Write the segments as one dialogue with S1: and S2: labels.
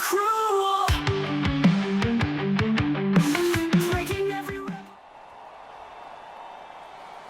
S1: cruel. Breaking every rule.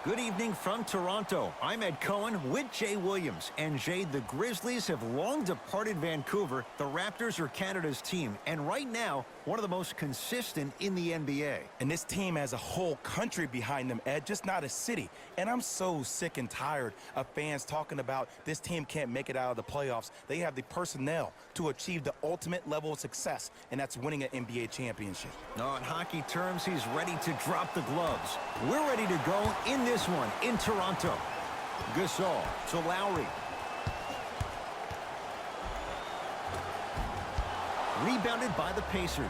S2: Good evening from Toronto. I'm Ed Cohen with Jay Williams. And Jay, the Grizzlies have long departed Vancouver. The Raptors are Canada's team. And right now, one of the most consistent in the NBA.
S3: And this team has a whole country behind them, Ed, just not a city. And I'm so sick and tired of fans talking about this team can't make it out of the playoffs. They have the personnel to achieve the ultimate level of success, and that's winning an NBA championship.
S2: No, in hockey terms, he's ready to drop the gloves. We're ready to go in this one in Toronto. Gasol to Lowry. Rebounded by the Pacers.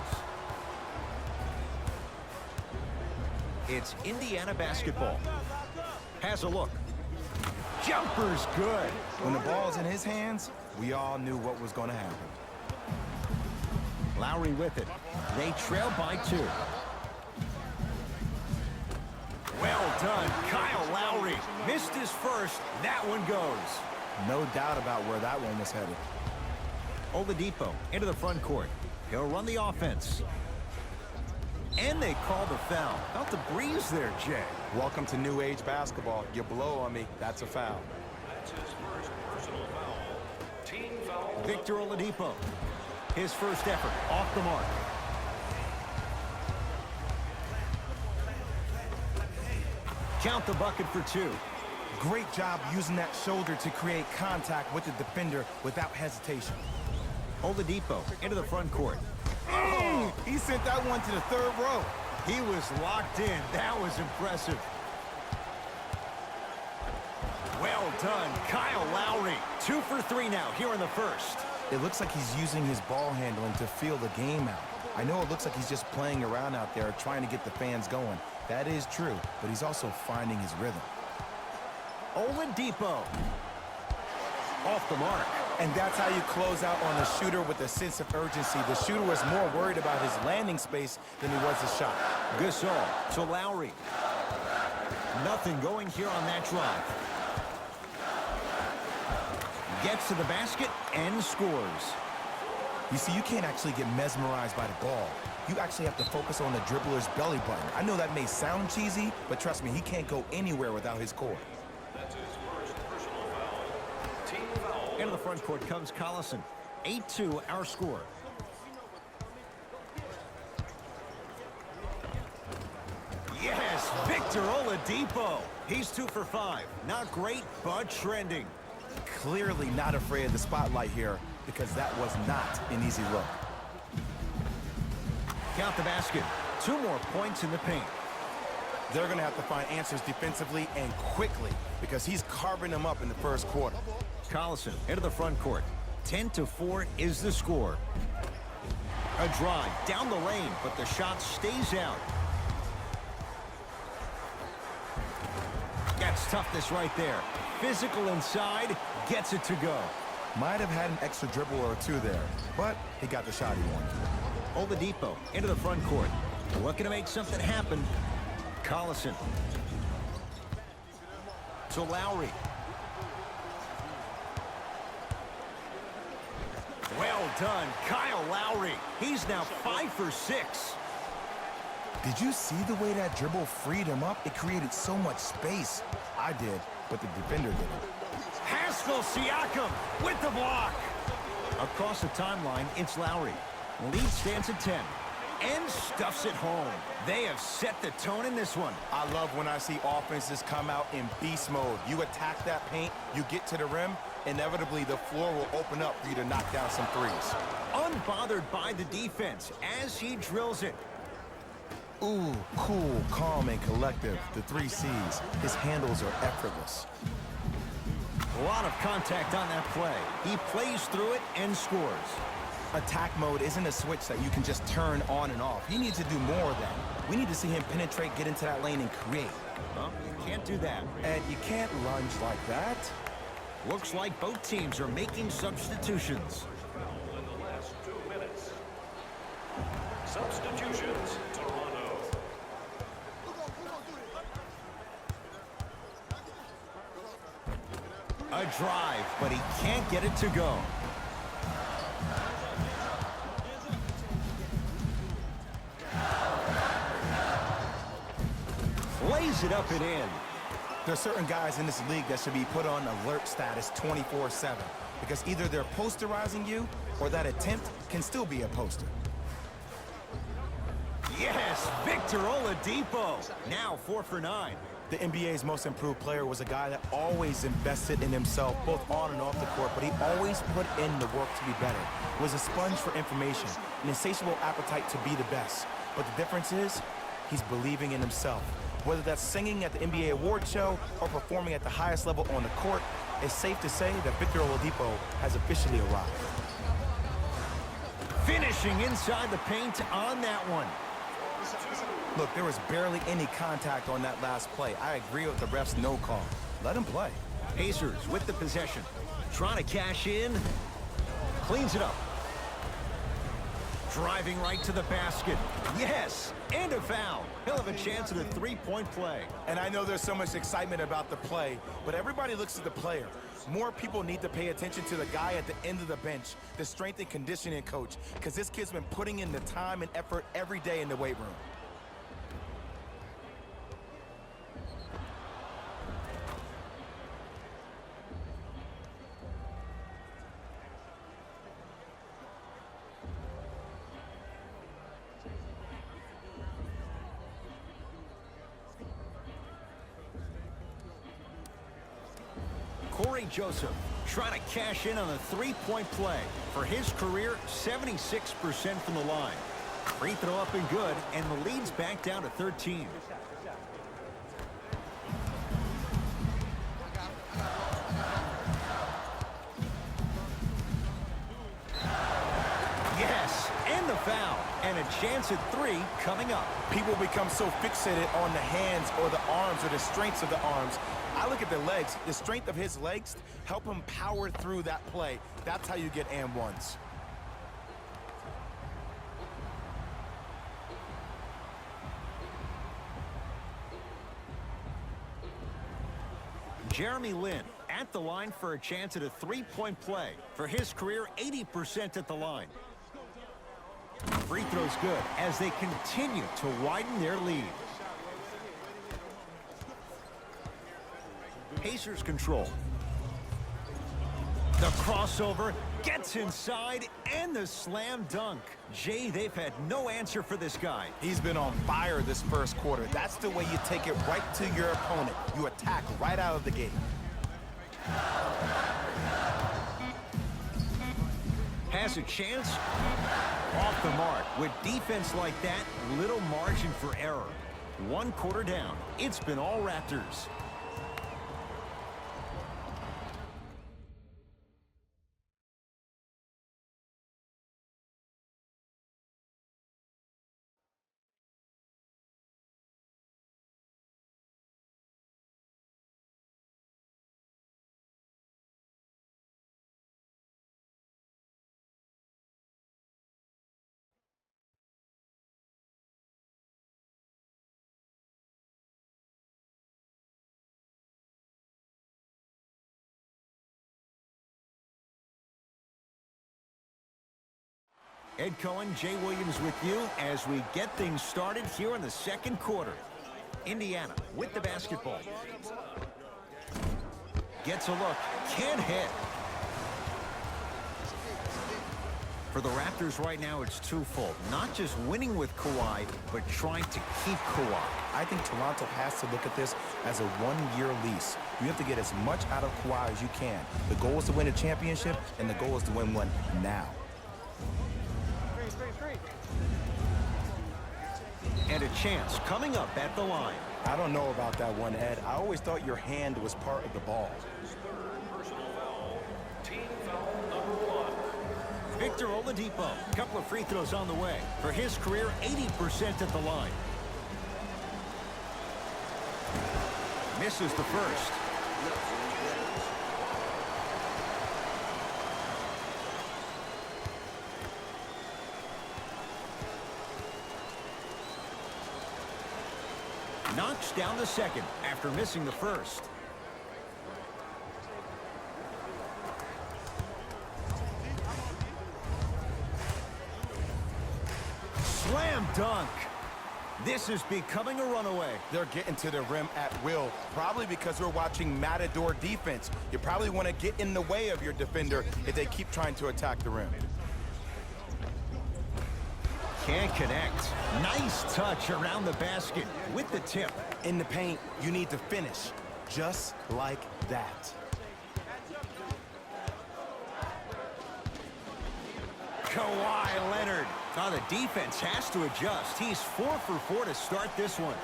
S2: It's Indiana basketball. Has a look. Jumper's good.
S3: When the ball's in his hands, we all knew what was going to happen.
S2: Lowry with it. They trail by 2. Well done, Kyle Lowry. Missed his first. That one goes.
S3: No doubt about where that one was headed.
S2: Oladipo into the front court. He'll run the offense. And they call the foul. Out the breeze there, Jay.
S3: Welcome to new age basketball. You blow on me, that's a foul.
S4: That's his first personal foul. Team foul.
S2: Victor Oladipo. His first effort off the mark. Count the bucket for 2.
S3: Great job using that shoulder to create contact with the defender without hesitation.
S2: Oladipo into the front court.
S3: Oh, he sent that one to the 3rd row.
S2: He was locked in. That was impressive. Well done, Kyle Lowry. 2 for 3 now here in the first.
S3: It looks like he's using his ball handling to feel the game out. I know it looks like he's just playing around out there trying to get the fans going. That is true, but he's also finding his rhythm.
S2: Oladipo. Off the mark.
S3: And that's how you close out on a shooter with a sense of urgency. The shooter was more worried about his landing space than he was his shot.
S2: Gasol to Lowry. Nothing going here on that drive. Gets to the basket and scores.
S3: You see, you can't actually get mesmerized by the ball. You actually have to focus on the dribbler's belly button. I know that may sound cheesy, but trust me, he can't go anywhere without his core.
S4: That's his first personal foul. Team foul.
S2: Into the front court comes Collison. 8-2 our score. Yes, Victor Oladipo. He's 2 for 5. Not great, but trending.
S3: Clearly not afraid of the spotlight here because that was not an easy look.
S2: Count the basket. 2 more points in the paint.
S3: They're going to have to find answers defensively and quickly because he's carving them up in the first quarter.
S2: Collison into the front court. 10-4 is the score. A drive down the lane, but the shot stays out. That's toughness right there. Physical inside, gets it to go.
S3: Might have had an extra dribble or 2 there, but he got the shot he wanted.
S2: Oladipo into the front court. Looking to make something happen. Collison. To Lowry. Well done, Kyle Lowry. He's now 5 for 6.
S3: Did you see the way that dribble freed him up? It created so much space. I did, but the defender didn't.
S2: Pascal Siakam with the block. Across the timeline, it's Lowry. Lead stands at 10 and stuffs it home. They have set the tone in this one.
S3: I love when I see offenses come out in beast mode. You attack that paint, you get to the rim, inevitably the floor will open up for you to knock down some threes.
S2: Unbothered by the defense as he drills it.
S3: Ooh, cool, calm, and collective. The 3 C's. His handles are effortless.
S2: A lot of contact on that play. He plays through it and scores.
S3: Attack mode isn't a switch that you can just turn on and off. He needs to do more of that. We need to see him penetrate, get into that lane, and create.
S2: Well, you can't do that.
S3: And you can't lunge like that.
S2: Looks like both teams are making substitutions.
S4: In the last 2 minutes. Substitutions, Toronto.
S2: A drive, but he can't get it to go. lays it up and in.
S3: There are certain guys in this league that should be put on alert status 24/7 because either they're posterizing you or that attempt can still be a poster.
S2: Yes, Victor Oladipo. Now 4 for 9.
S3: The NBA's most improved player was a guy that always invested in himself, both on and off the court, but he always put in the work to be better. Was a sponge for information, an insatiable appetite to be the best. But the difference is, he's believing in himself. Whether that's singing at the NBA award show or performing at the highest level on the court, it's safe to say that Victor Oladipo has officially arrived.
S2: Finishing inside the paint on that one.
S3: Look, there was barely any contact on that last play. I agree with the ref's no call. Let him play.
S2: Pacers with the possession. Trying to cash in. Cleans it up. Driving right to the basket. Yes, and a foul. He'll have a chance at a three-point play.
S3: And I know there's so much excitement about the play, but everybody looks at the player. More people need to pay attention to the guy at the end of the bench, the strength and conditioning coach, because this kid's been putting in the time and effort every day in the weight room.
S2: Corey Joseph trying to cash in on a three-point play. For his career, 76% from the line. Free throw up and good, and the lead's back down to 13. Yes, and the foul, and a chance at three coming up.
S3: People become so fixated on the hands or the arms or the strengths of the arms. I look at the legs. The strength of his legs help him power through that play. That's how you get and ones.
S2: Jeremy Lin at the line for a chance at a three-point play. For his career, 80% at the line. Free throw's good as they continue to widen their lead. Pacers control. The crossover gets inside and the slam dunk. Jay, they've had no answer for this guy.
S3: He's been on fire this first quarter. That's the way you take it right to your opponent. You attack right out of the gate.
S2: Has a chance. Off the mark. With defense like that, little margin for error. 1 quarter down. It's been all Raptors. Ed Cohen, Jay Williams with you as we get things started here in the second quarter. Indiana with the basketball. Gets a look. Can't hit. For the Raptors right now, it's twofold. Not just winning with Kawhi, but trying to keep Kawhi.
S3: I think Toronto has to look at this as a one-year lease. You have to get as much out of Kawhi as you can. The goal is to win a championship, and the goal is to win one now.
S2: And a chance coming up at the line.
S3: I don't know about that one, Ed. I always thought your hand was part of the ball.
S4: Personal foul. Team foul number 1.
S2: Victor Oladipo, a couple of free throws on the way. For his career, 80% at the line. Misses the first. Knocks down the second after missing the first. Slam dunk. This is becoming a runaway.
S3: They're getting to the rim at will, probably because we're watching Matador defense. You probably want to get in the way of your defender if they keep trying to attack the rim.
S2: Can't connect. Nice touch around the basket with the tip.
S3: In the paint, you need to finish just like that.
S2: Kawhi Leonard. Now the defense has to adjust. He's 4 for 4 to start this one.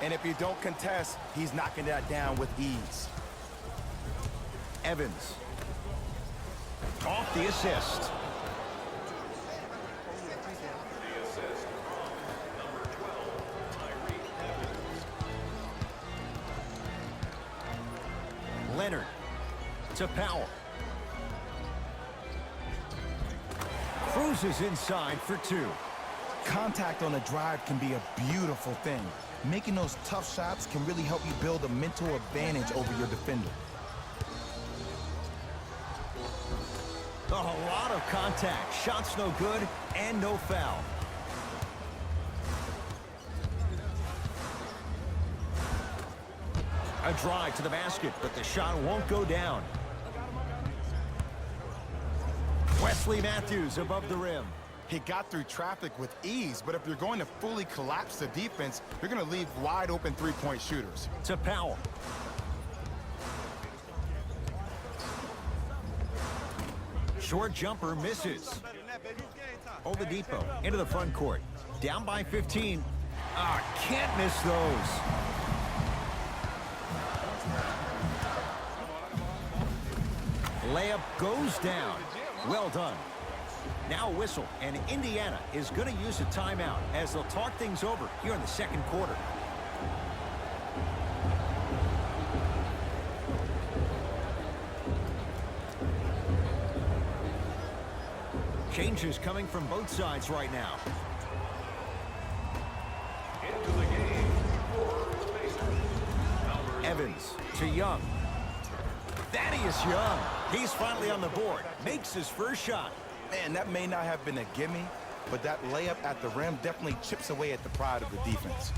S3: And if you don't contest, he's knocking that down with ease.
S2: Evans. Off the assist. Leonard to Powell. Cruises inside for 2.
S3: Contact on a drive can be a beautiful thing. Making those tough shots can really help you build a mental advantage over your defender.
S2: A lot of contact. Shots no good and no foul. A drive to the basket, but the shot won't go down. Wesley Matthews above the rim.
S3: He got through traffic with ease, but if you're going to fully collapse the defense, you're going to leave wide open three-point shooters.
S2: To Powell. Short jumper misses. Oladipo into the front court. Down by 15. Can't miss those. Layup goes down. Well done. Now a whistle, and Indiana is going to use a timeout as they'll talk things over here in the second quarter. Changes coming from both sides right now.
S4: Into the game for the Pacers.
S2: Evans to Young. Thaddeus Young. He's finally on the board. Makes his first shot.
S3: Man, that may not have been a gimme, but that layup at the rim definitely chips away at the pride of the defense.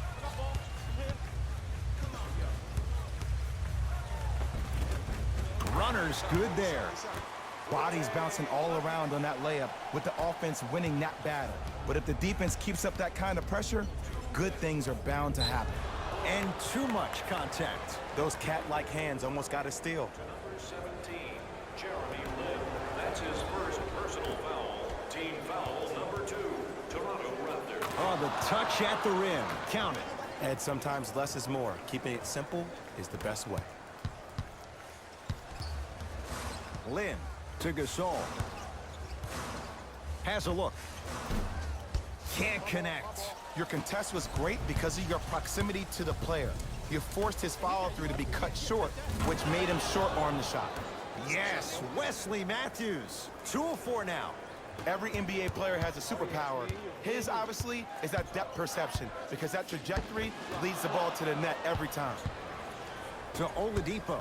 S2: Runner's good there.
S3: Bodies bouncing all around on that layup with the offense winning that battle. But if the defense keeps up that kind of pressure, good things are bound to happen.
S2: And too much contact.
S3: Those cat-like hands almost got a steal.
S4: Number 17, Jeremy Lin. That's his first personal foul. Team foul number 2, Toronto Raptors.
S2: Oh, the touch at the rim. Count it.
S3: And sometimes less is more. Keeping it simple is the best way.
S2: Lin to Gasol. Has a look. Can't connect.
S3: Your contest was great because of your proximity to the player. You forced his follow-through to be cut short, which made him short-arm the shot.
S2: Yes, Wesley Matthews. 2 of 4 now.
S3: Every NBA player has a superpower. His, obviously, is that depth perception because that trajectory leads the ball to the net every time.
S2: To Oladipo.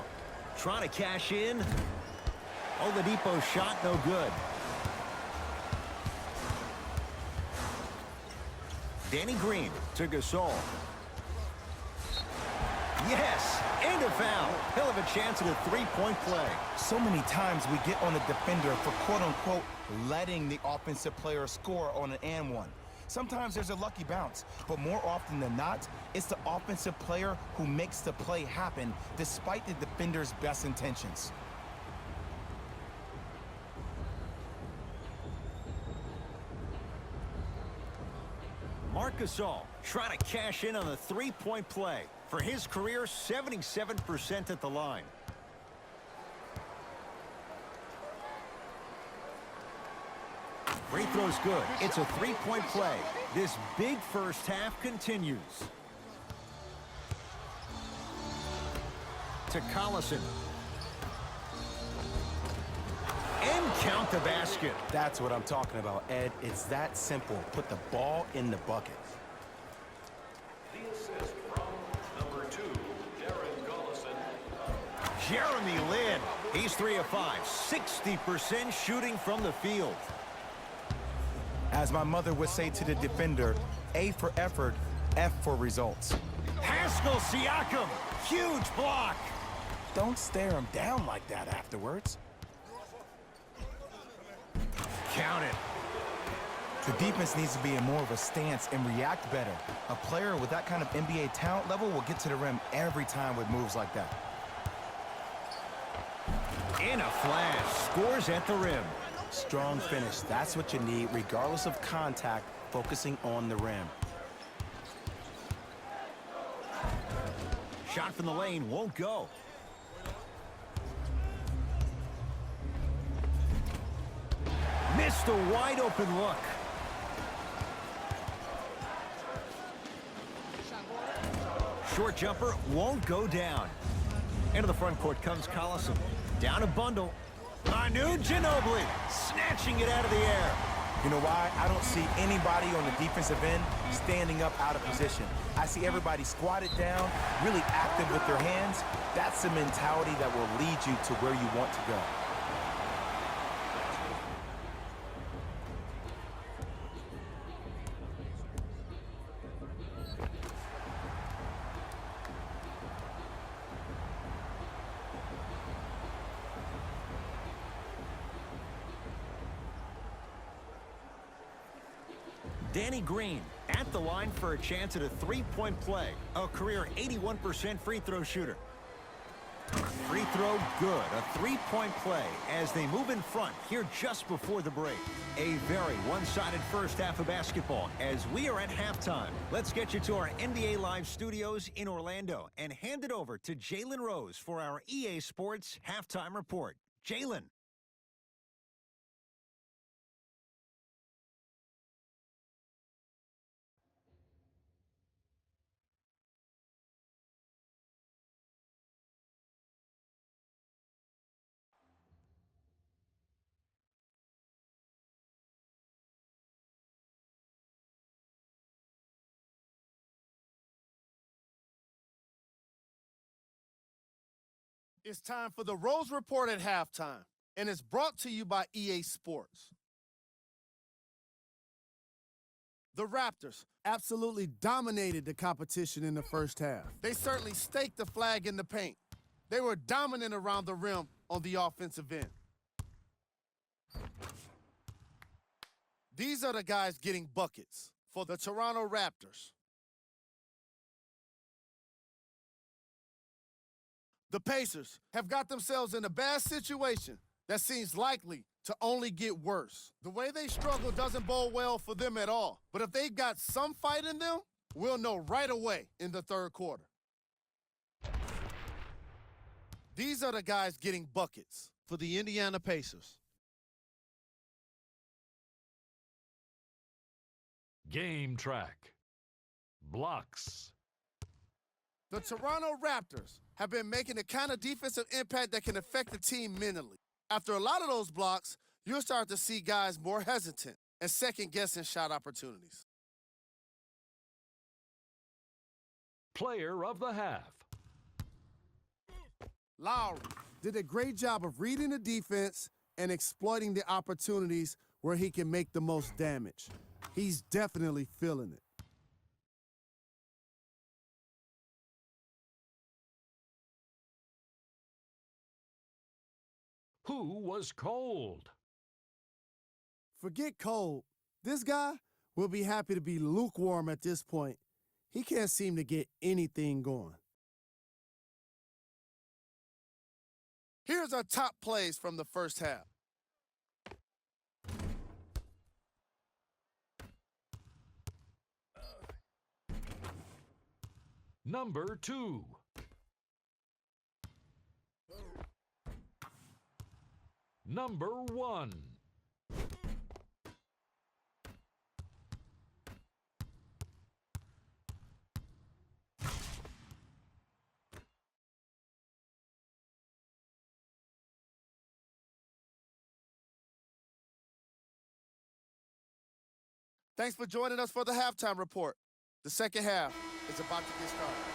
S2: Trying to cash in. Oladipo's shot no good. Danny Green to Gasol. Yes, and a foul. He'll have a chance at a three-point play.
S3: So many times we get on the defender for quote-unquote letting the offensive player score on an and one. Sometimes there's a lucky bounce, but more often than not, it's the offensive player who makes the play happen despite the defender's best intentions.
S2: Marc Gasol trying to cash in on the three-point play. For his career, 77% at the line. Free throw's good. It's a three-point play. This big first half continues. To Collison. And count the basket.
S3: That's what I'm talking about, Ed. It's that simple. Put the ball in the bucket.
S4: The assist from number 2, Darren Collison.
S2: Jeremy Lin. He's 3 of 5. 60% shooting from the field.
S3: As my mother would say to the defender, A for effort, F for results.
S2: Pascal Siakam, huge block.
S3: Don't stare him down like that afterwards.
S2: Count it.
S3: The defense needs to be in more of a stance and react better. A player with that kind of NBA talent level will get to the rim every time with moves like that.
S2: In a flash, scores at the rim.
S3: Strong finish, that's what you need regardless of contact, focusing on the rim.
S2: Shot from the lane won't go. Missed a wide open look. Short jumper won't go down. Into the front court comes Collison. Down a bundle. Manu Ginobili snatching it out of the air.
S3: You know why? I don't see anybody on the defensive end standing up out of position. I see everybody squatted down, really active with their hands. That's the mentality that will lead you to where you want to go.
S2: Danny Green at the line for a chance at a three-point play. A career 81% free throw shooter. Free throw good. A three-point play as they move in front here just before the break. A very one-sided first half of basketball as we are at halftime. Let's get you to our NBA Live studios in Orlando and hand it over to Jalen Rose for our EA Sports halftime report. Jalen.
S5: It's time for the Rose Report at halftime, and it's brought to you by EA Sports. The Raptors absolutely dominated the competition in the first half. They certainly staked the flag in the paint. They were dominant around the rim on the offensive end. These are the guys getting buckets for the Toronto Raptors. The Pacers have got themselves in a bad situation that seems likely to only get worse. The way they struggle doesn't bode well for them at all. But if they've got some fight in them, we'll know right away in the third quarter. These are the guys getting buckets for the Indiana Pacers.
S6: Game track. Blocks.
S5: The Toronto Raptors have been making the kind of defensive impact that can affect the team mentally. After a lot of those blocks, you'll start to see guys more hesitant and second-guessing shot opportunities.
S6: Player of the half.
S5: Lowry did a great job of reading the defense and exploiting the opportunities where he can make the most damage. He's definitely feeling it.
S6: Who was cold?
S5: Forget cold. This guy will be happy to be lukewarm at this point. He can't seem to get anything going. Here's our top plays from the first half.
S6: Number 2. Number 1.
S5: Thanks for joining us for the halftime report. The second half is about to get started.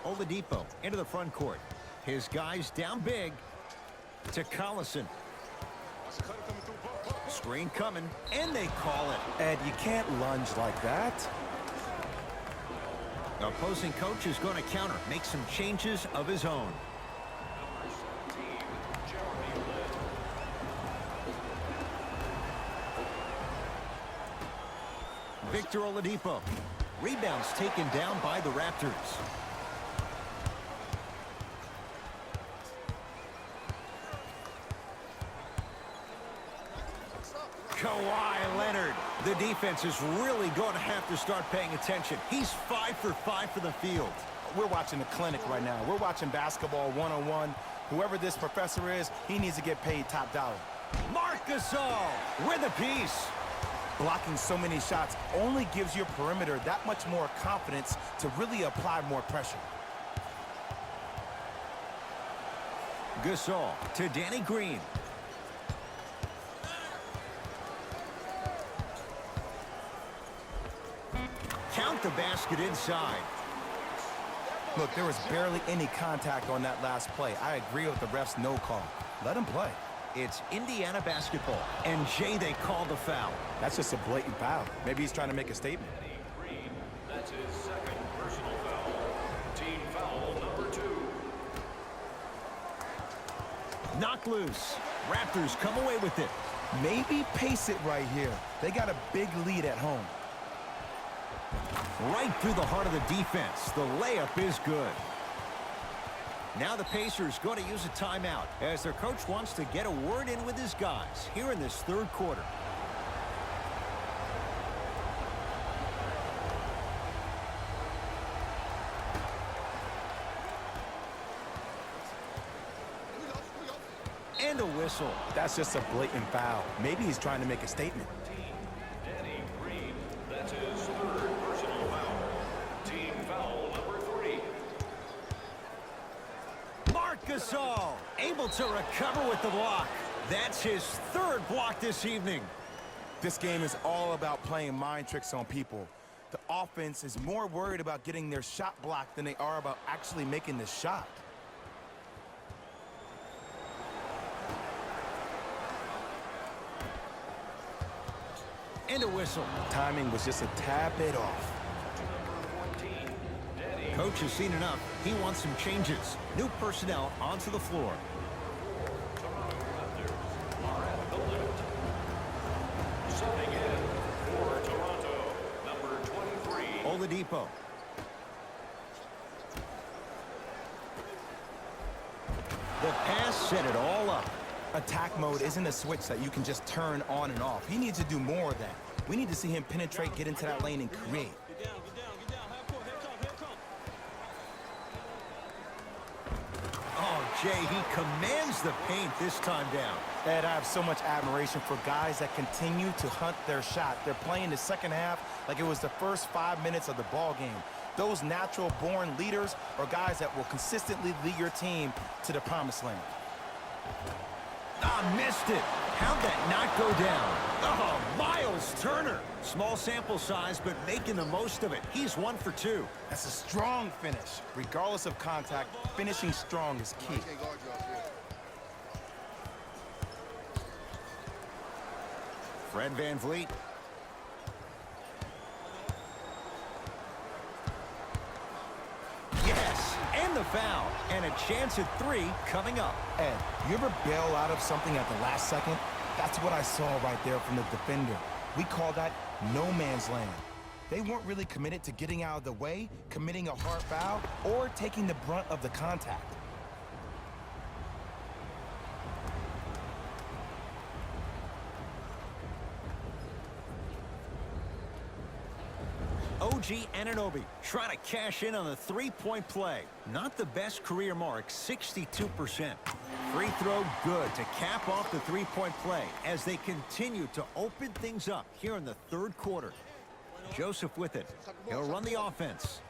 S2: Oladipo into the front court. His guys down big to Collison. Screen coming, and they call it.
S3: Ed, you can't lunge like that.
S2: The opposing coach is going to counter, make some changes of his own. Victor Oladipo. Rebounds taken down by the Raptors. Kawhi Leonard. The defense is really going to have to start paying attention. He's 5 for 5 for the field.
S3: We're watching a clinic right now. We're watching basketball one-on-one. Whoever this professor is, he needs to get paid top dollar.
S2: Marc Gasol with a piece.
S3: Blocking so many shots only gives your perimeter that much more confidence to really apply more pressure.
S2: Gasol to Danny Green. Count the basket inside.
S3: Look, there was barely any contact on that last play. I agree with the ref's no call. Let him play.
S2: It's Indiana basketball. And Jay, they called the foul.
S3: That's just a blatant foul. Maybe he's trying to make a statement.
S4: Green, that's his second personal foul. Team foul number 2.
S2: Knock loose. Raptors come away with it.
S3: Maybe pace it right here. They got a big lead at home.
S2: Right through the heart of the defense. The layup is good. Now the Pacers going to use a timeout as their coach wants to get a word in with his guys here in this third quarter. And a whistle.
S3: That's just a blatant foul. Maybe he's trying to make a statement.
S4: Danny Green, that's his third personal foul. Team foul number 3.
S2: Marc Gasol able to recover with the block. That's his third block this evening.
S3: This game is all about playing mind tricks on people. The offense is more worried about getting their shot blocked than they are about actually making the shot.
S2: And a whistle.
S3: Timing was just a tad bit off.
S2: Coach has seen enough. He wants some changes. New personnel onto the floor.
S4: Subbing in for Toronto, number 23.
S2: Oladipo. The pass set it all up.
S3: Attack mode isn't a switch that you can just turn on and off. He needs to do more of that. We need to see him penetrate, get into that lane, and create.
S2: Oh, Jay, he commands the paint this time down.
S3: Ed, I have so much admiration for guys that continue to hunt their shot. They're playing the second half like it was the first 5 minutes of the ball game. Those natural-born leaders are guys that will consistently lead your team to the promised land.
S2: Ah, missed it. How'd that not go down? Oh, Miles Turner. Small sample size, but making the most of it. He's 1 for 2.
S3: That's a strong finish. Regardless of contact, finishing strong is key.
S2: Fred VanVleet. Yes, and the foul. And a chance at 3 coming up.
S3: Ed, you ever bail out of something at the last second? That's what I saw right there from the defender. We call that no man's land. They weren't really committed to getting out of the way, committing a hard foul, or taking the brunt of the contact.
S2: OG Anunoby trying to cash in on the three-point play. Not the best career mark, 62%. Free throw good to cap off the three-point play as they continue to open things up here in the third quarter. Joseph with it. He'll run the offense.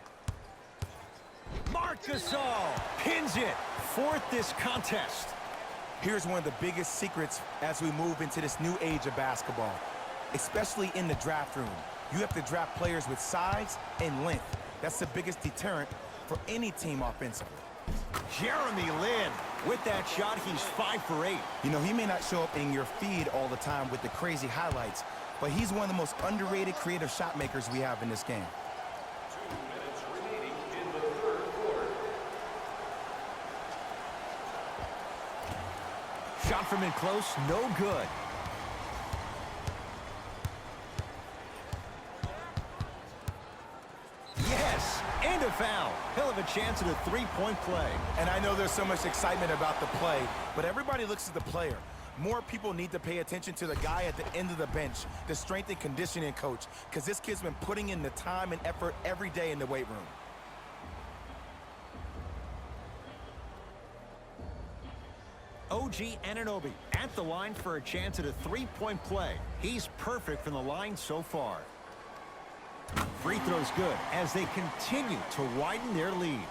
S2: Marc Gasol pins it. 4th this contest.
S3: Here's one of the biggest secrets as we move into this new age of basketball, especially in the draft room. You have to draft players with size and length. That's the biggest deterrent for any team offensively.
S2: Jeremy Lin. With that shot, he's 5 for 8.
S3: You know, he may not show up in your feed all the time with the crazy highlights, but he's one of the most underrated creative shot makers we have in this game.
S4: 2 minutes remaining in the third quarter.
S2: Shot from in close, no good. Yes, and a foul. He'll have a chance at a three-point play.
S3: And I know there's so much excitement about the play, but everybody looks at the player. More people need to pay attention to the guy at the end of the bench, the strength and conditioning coach, because this kid's been putting in the time and effort every day in the weight room.
S2: OG Anunoby at the line for a chance at a three-point play. He's perfect from the line so far. Free throw's good as they continue to widen their lead.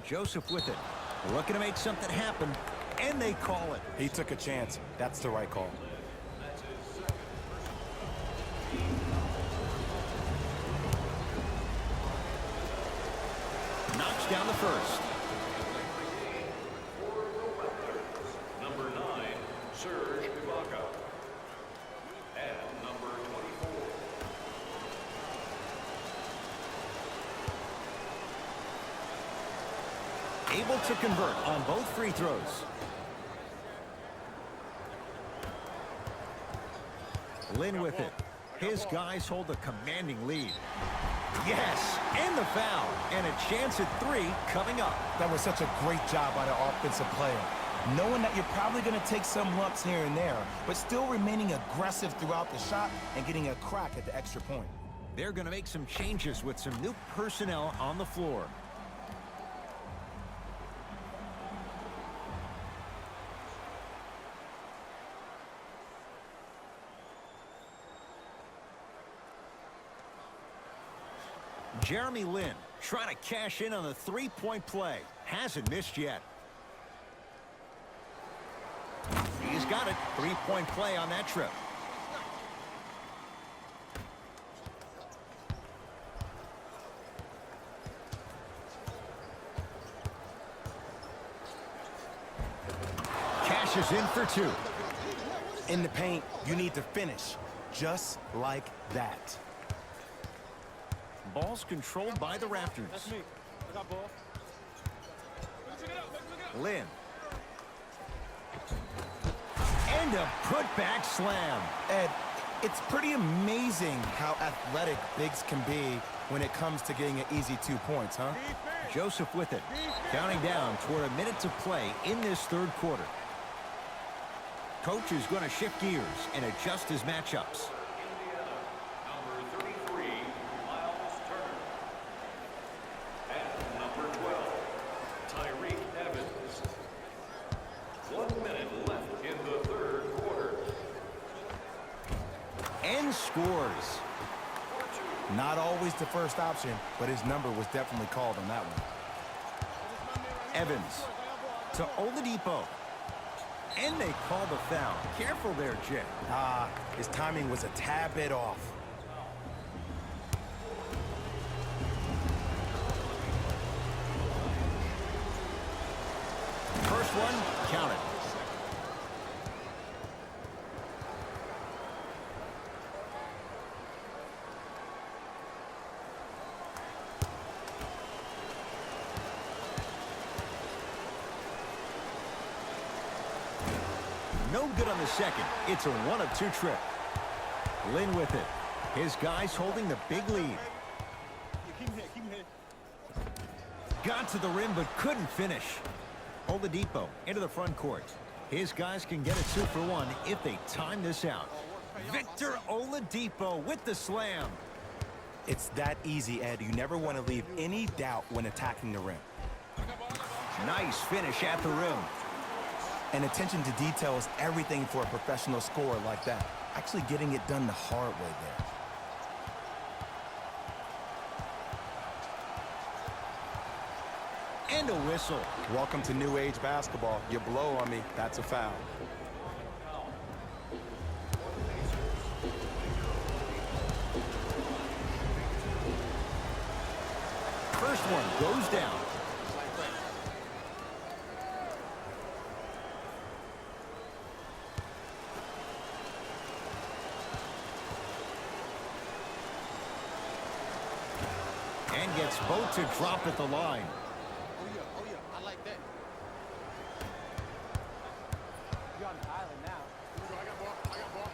S2: Joseph with it. Looking to make something happen, and they call it.
S3: He took a chance. That's the right call.
S2: Knocks down the first.
S4: Number 9, Serge Ibaka. And number 24.
S2: Able to convert on both free throws. Lin with it. His guys hold a commanding lead. Yes, and the foul. And a chance at 3 coming up.
S3: That was such a great job by the offensive player. Knowing that you're probably going to take some lumps here and there, but still remaining aggressive throughout the shot and getting a crack at the extra point.
S2: They're going to make some changes with some new personnel on the floor. Jeremy Lin trying to cash in on the three-point play. Hasn't missed yet. He's got it. Three-point play on that trip. Cashes in for 2.
S3: In the paint, you need to finish just like that.
S2: Ball's controlled by the Raptors.
S7: That's me. I got ball.
S2: Lin. And a putback slam.
S3: Ed, it's pretty amazing how athletic bigs can be when it comes to getting an easy 2 points, huh?
S2: Joseph with it. Counting down toward a minute to play in this third quarter. Coach is going to shift gears and adjust his matchups.
S4: Indiana, number 33, Miles Turner. And number 12, Tyreke Evans. 1 minute left in the third quarter.
S2: And scores.
S3: Not always the first option, but his number was definitely called on that one.
S2: Evans to Oladipo. And they call the foul. Careful there, Jay.
S3: His timing was a tad bit off.
S2: First one, count it. No good on the second. It's a 1 of 2 trip. Lin with it. His guys holding the big lead.
S7: Keep him here. Keep him here.
S2: Got to the rim but couldn't finish. Oladipo into the front court. His guys can get a 2 for 1 if they time this out. Victor Oladipo with the slam.
S3: It's that easy, Ed. You never want to leave any doubt when attacking the rim.
S2: Nice finish at the rim.
S3: And attention to detail is everything for a professional scorer like that. Actually getting it done the hard way there.
S2: And a whistle.
S3: Welcome to new age basketball. You blow on me, that's a foul.
S2: first one goes down. And gets both to drop at the line.
S7: Oh yeah, I like that. You're on the island now. Here we go, I got ball.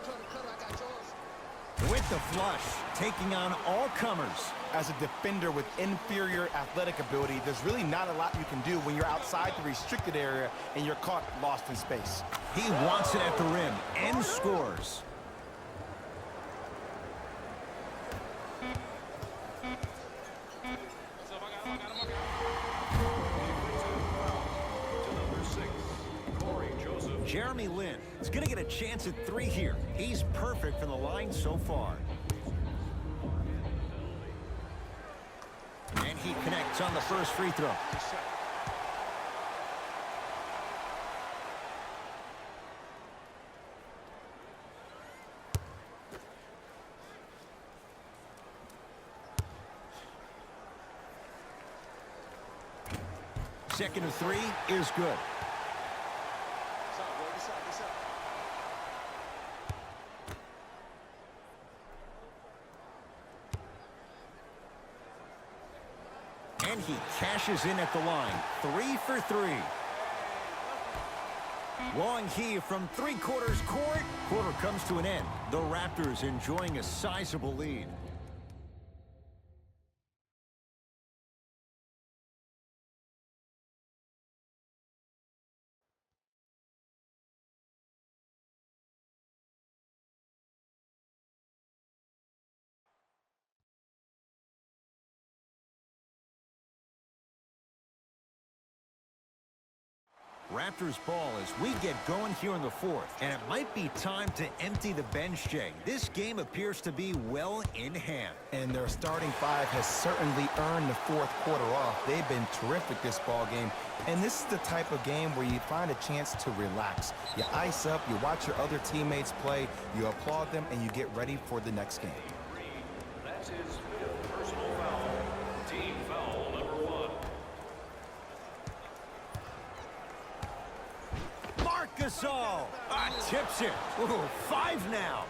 S7: Cutter, I got yours.
S2: With the flush, taking on all comers.
S3: As a defender with inferior athletic ability, there's really not a lot you can do when you're outside the restricted area and you're caught lost in space.
S2: He wants it at the rim and scores.
S4: To number 6, Corey Joseph.
S2: Jeremy Lin is going to get a chance at 3 here. He's perfect from the line so far. And he connects on the first free throw. Second of 3 is good.
S7: This up.
S2: And he cashes in at the line. 3 for 3. Long heave from 3/4 court. Quarter comes to an end. The Raptors enjoying a sizable lead. Raptors ball as we get going here in the 4th. And it might be time to empty the bench, Jay. This game appears to be well in hand.
S3: And their starting 5 has certainly earned the 4th quarter off. They've been terrific this ball game. And this is the type of game where you find a chance to relax. You ice up, you watch your other teammates play, you applaud them, and you get ready for the next game.
S4: That's his 5th personal foul. Team foul number 1.
S2: Marc Gasol tips it. Ooh, 5 now.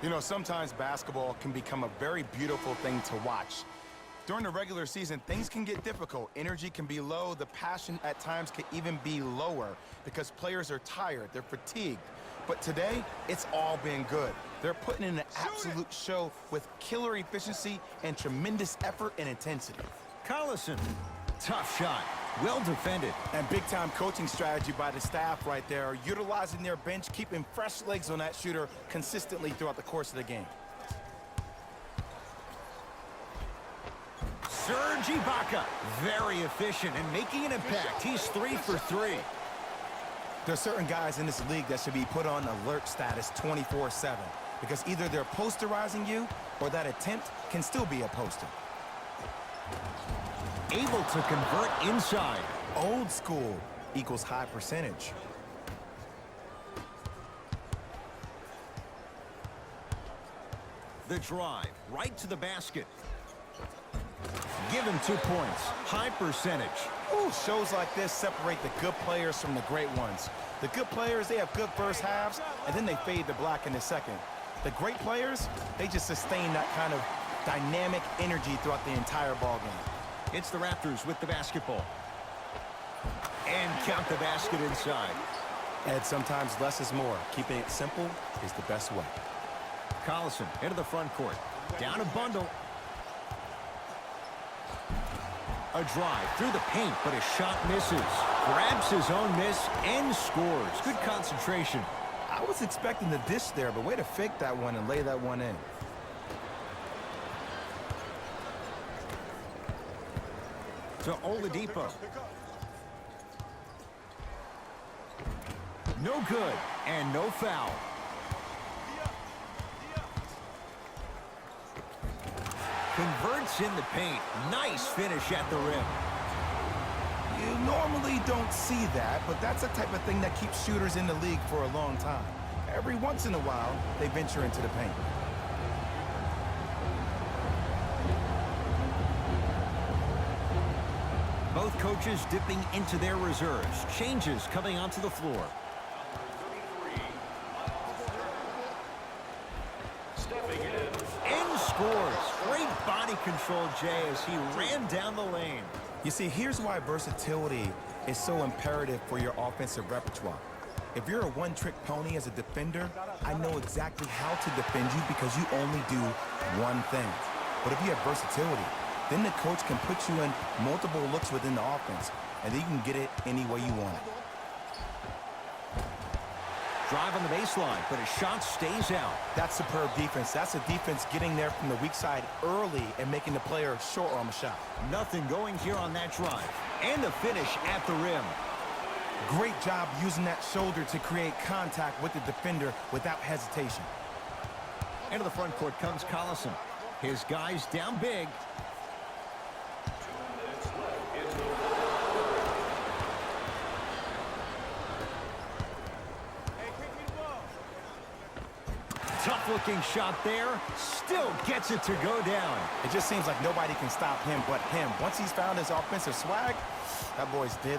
S3: You know, sometimes basketball can become a very beautiful thing to watch. During the regular season, things can get difficult. Energy can be low. The passion at times can even be lower because players are tired. They're fatigued. But today, it's all been good. They're putting in an absolute show with killer efficiency and tremendous effort and intensity.
S2: Collison, tough shot. Well defended.
S3: And big-time coaching strategy by the staff right there, utilizing their bench, keeping fresh legs on that shooter consistently throughout the course of the game.
S2: Serge Ibaka, very efficient and making an impact. He's 3 for 3.
S3: There are certain guys in this league that should be put on alert status 24/7 because either they're posterizing you or that attempt can still be a poster.
S2: Able to convert inside.
S3: Old school equals high percentage.
S2: The drive, right to the basket. Give him 2 points. High percentage.
S3: Ooh, shows like this separate the good players from the great ones. The good players, they have good first halves, and then they fade to black in the second. The great players, they just sustain that kind of dynamic energy throughout the entire ball game.
S2: It's the Raptors with the basketball. And count the basket inside.
S3: And sometimes less is more. Keeping it simple is the best way.
S2: Collison into the front court. Down a bundle. A drive through the paint, but his shot misses. Grabs his own miss and scores. Good concentration.
S3: I was expecting the dish there, but way to fake that one and lay that one in.
S2: To Oladipo. No good, and no foul. Converts in the paint. Nice finish at the rim.
S3: You normally don't see that, but that's the type of thing that keeps shooters in the league for a long time. Every once in a while, they venture into the paint.
S2: Both coaches dipping into their reserves. Changes coming onto the floor.
S4: Stepping in.
S2: And scores. Great body control, Jay, as he ran down the lane.
S3: You see, here's why versatility is so imperative for your offensive repertoire. If you're a one-trick pony as a defender, I know exactly how to defend you because you only do one thing. But if you have versatility, then the coach can put you in multiple looks within the offense, and then you can get it any way you want it.
S2: Drive on the baseline, but his shot stays out.
S3: That's superb defense. That's a defense getting there from the weak side early and making the player short arm a shot.
S2: Nothing going here on that drive. And the finish at the rim.
S3: Great job using that shoulder to create contact with the defender without hesitation.
S2: Into the front court comes Collison. His guys down big. Tough-looking shot there. Still gets it to go down.
S3: It just seems like nobody can stop him but him. Once he's found his offensive swag, that boy's deadly.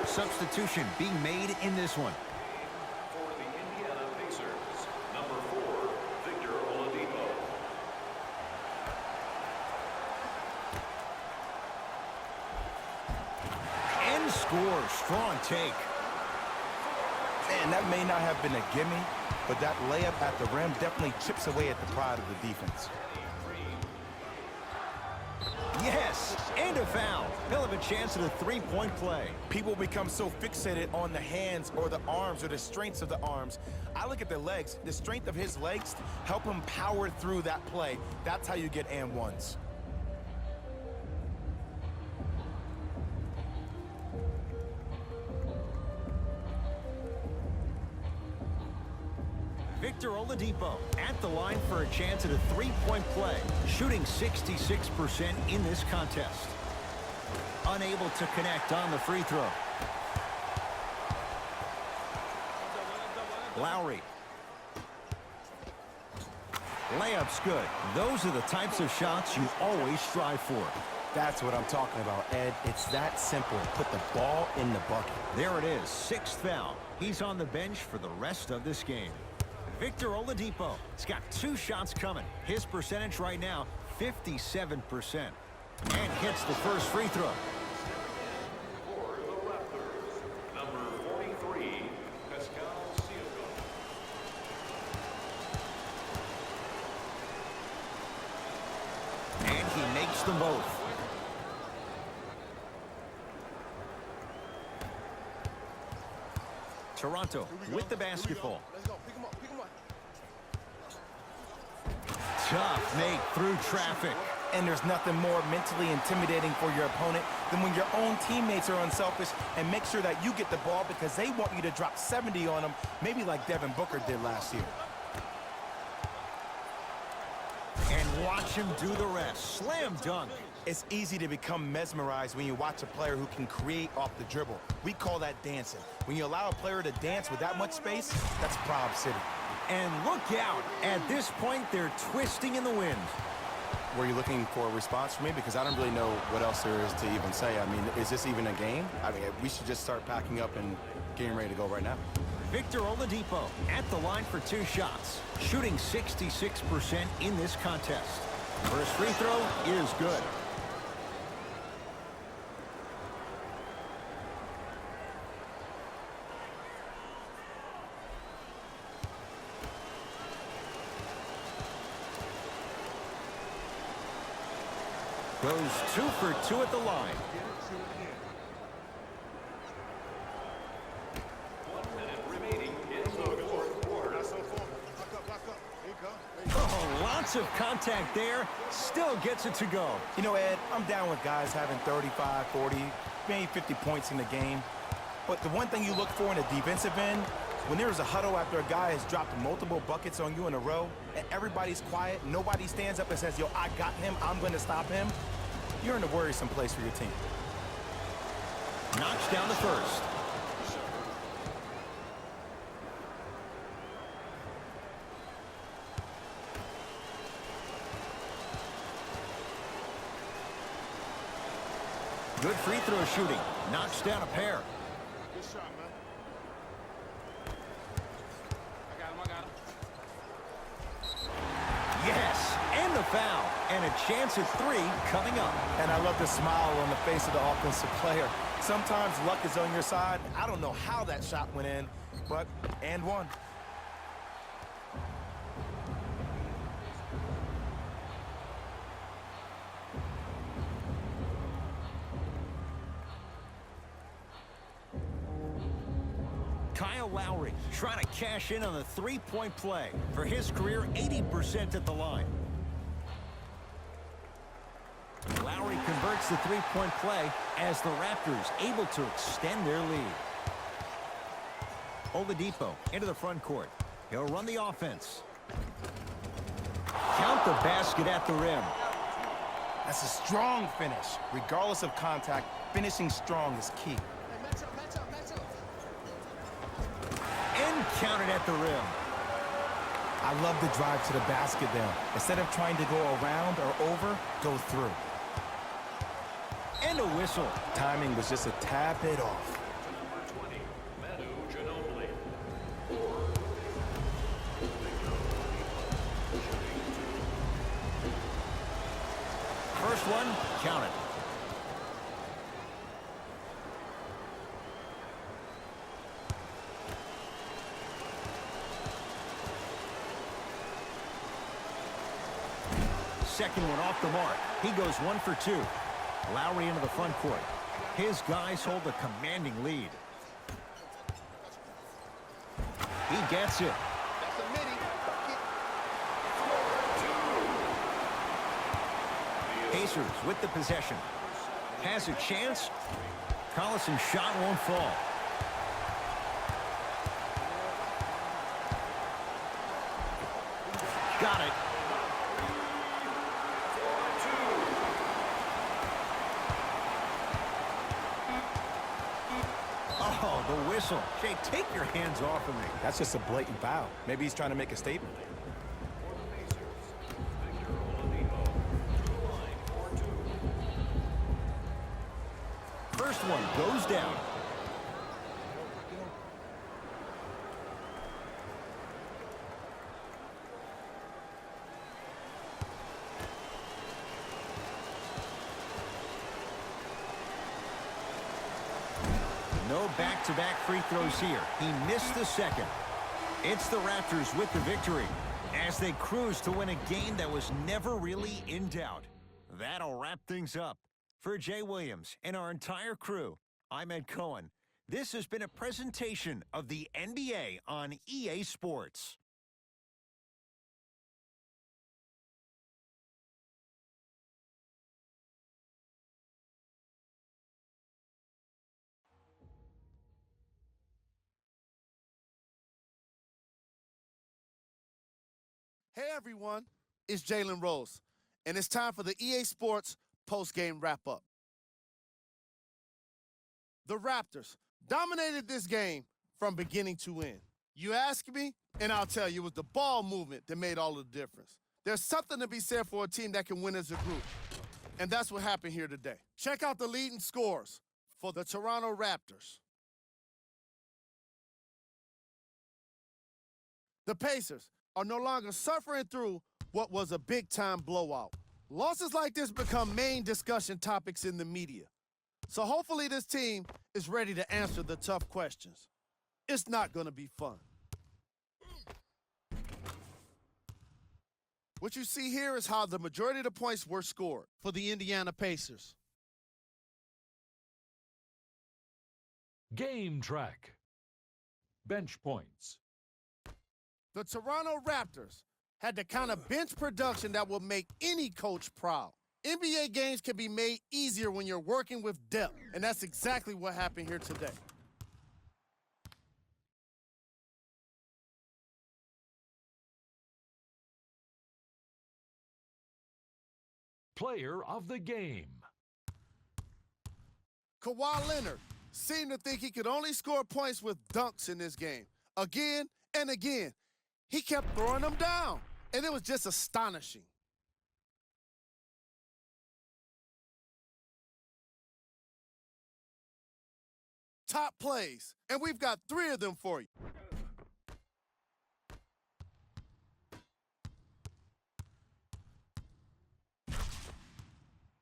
S2: Substitution being made in this one.
S4: For the Indiana Pacers, number 4, Victor Oladipo.
S2: And scores. Strong take.
S3: And that may not have been a gimme, but that layup at the rim definitely chips away at the pride of the defense.
S2: Yes, and a foul. He'll have a chance at a three-point play.
S3: People become so fixated on the hands or the arms or the strengths of the arms. I look at the legs. The strength of his legs help him power through that play. That's how you get and ones.
S2: Victor Oladipo at the line for a chance at a three-point play, shooting 66% in this contest. Unable to connect on the free throw. Lowry. Layup's good. Those are the types of shots you always strive for.
S3: That's what I'm talking about, Ed. It's that simple. Put the ball in the bucket.
S2: There it is, sixth foul. He's on the bench for the rest of this game. Victor Oladipo has got 2 shots coming. His percentage right now, 57%. And hits the first free throw.
S4: For the Raptors, number 43, Pascal Siakam.
S2: And he makes them both. Toronto with the basketball.
S5: Let's go. Pick him up. Pick him up.
S2: Tough make through traffic.
S3: And there's nothing more mentally intimidating for your opponent than when your own teammates are unselfish and make sure that you get the ball because they want you to drop 70 on them, maybe like Devin Booker did last year.
S2: And watch him do the rest. Slam dunk.
S3: It's easy to become mesmerized when you watch a player who can create off the dribble. We call that dancing. When you allow a player to dance with that much space, that's Prob City.
S2: And look out. At this point, they're twisting in the wind.
S3: Were you looking for a response from me? Because I don't really know what else there is to even say. I mean, is this even a game? I mean, we should just start packing up and getting ready to go right now.
S2: Victor Oladipo at the line for 2 shots, shooting 66% in this contest. First free throw is good. Goes 2 for 2 at the line.
S4: 1 minute remaining in the fourth quarter.
S2: Oh, lots of contact there. Still gets it to go.
S3: You know, Ed, I'm down with guys having 35, 40, maybe 50 points in the game. But the one thing you look for in a defensive end, when there's a huddle after a guy has dropped multiple buckets on you in a row, and everybody's quiet, nobody stands up and says, yo, I got him, I'm going to stop him, you're in a worrisome place for your team.
S2: Knocks down the first. Good free throw shooting. Knocks down a pair.
S5: Good shot, man.
S7: I got him.
S2: Yes, and the foul. And a chance at 3 coming up.
S3: And I love the smile on the face of the offensive player. Sometimes luck is on your side. I don't know how that shot went in, but and one.
S2: Kyle Lowry trying to cash in on the three-point play. For his career, 80% at the line. Lowry converts the three-point play as the Raptors able to extend their lead. Oladipo into the front court. He'll run the offense. Count the basket at the rim.
S3: That's a strong finish. Regardless of contact, finishing strong is key.
S2: And counted at the rim.
S3: I love the drive to the basket there. Instead of trying to go around or over, go through.
S2: And a whistle.
S3: Timing was just a tad bit off.
S4: Number 20, Manu Ginobili.
S2: First one, count it. Second one off the mark. He goes 1 for 2. Lowry into the front court. His guys hold a commanding lead. He gets it.
S5: That's a mini.
S2: Pacers with the possession. Has a chance. Collison's shot won't fall. Got it. Oh, the whistle. Jay, take your hands off of me.
S3: That's just a blatant foul. Maybe he's trying to make a statement.
S2: First one goes down. No back-to-back free throws here. He missed the second. It's the Raptors with the victory as they cruise to win a game that was never really in doubt. That'll wrap things up. For Jay Williams and our entire crew, I'm Ed Cohen. This has been a presentation of the NBA on EA Sports.
S5: Hey everyone, it's Jalen Rose, and it's time for the EA Sports post-game wrap-up. The Raptors dominated this game from beginning to end. You ask me, and I'll tell you, it was the ball movement that made all the difference. There's something to be said for a team that can win as a group, and that's what happened here today. Check out the leading scores for the Toronto Raptors. The Pacers are no longer suffering through what was a big-time blowout. Losses like this become main discussion topics in the media. So hopefully this team is ready to answer the tough questions. It's not going to be fun. What you see here is how the majority of the points were scored for the Indiana Pacers.
S6: Game track. Bench points.
S5: The Toronto Raptors had the kind of bench production that will make any coach proud. NBA games can be made easier when you're working with depth, and that's exactly what happened here today.
S6: Player of the game.
S5: Kawhi Leonard seemed to think he could only score points with dunks in this game. Again and again, he kept throwing them down, and it was just astonishing. top plays, and we've got 3 of them for you.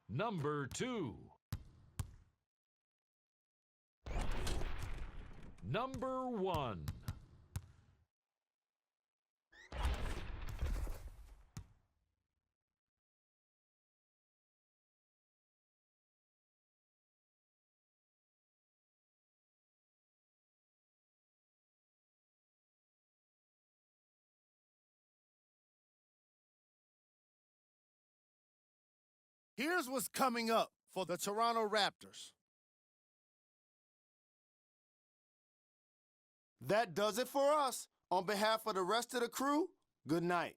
S6: Number 2. Number 1.
S5: Here's what's coming up for the Toronto Raptors. That does it for us. On behalf of the rest of the crew, good night.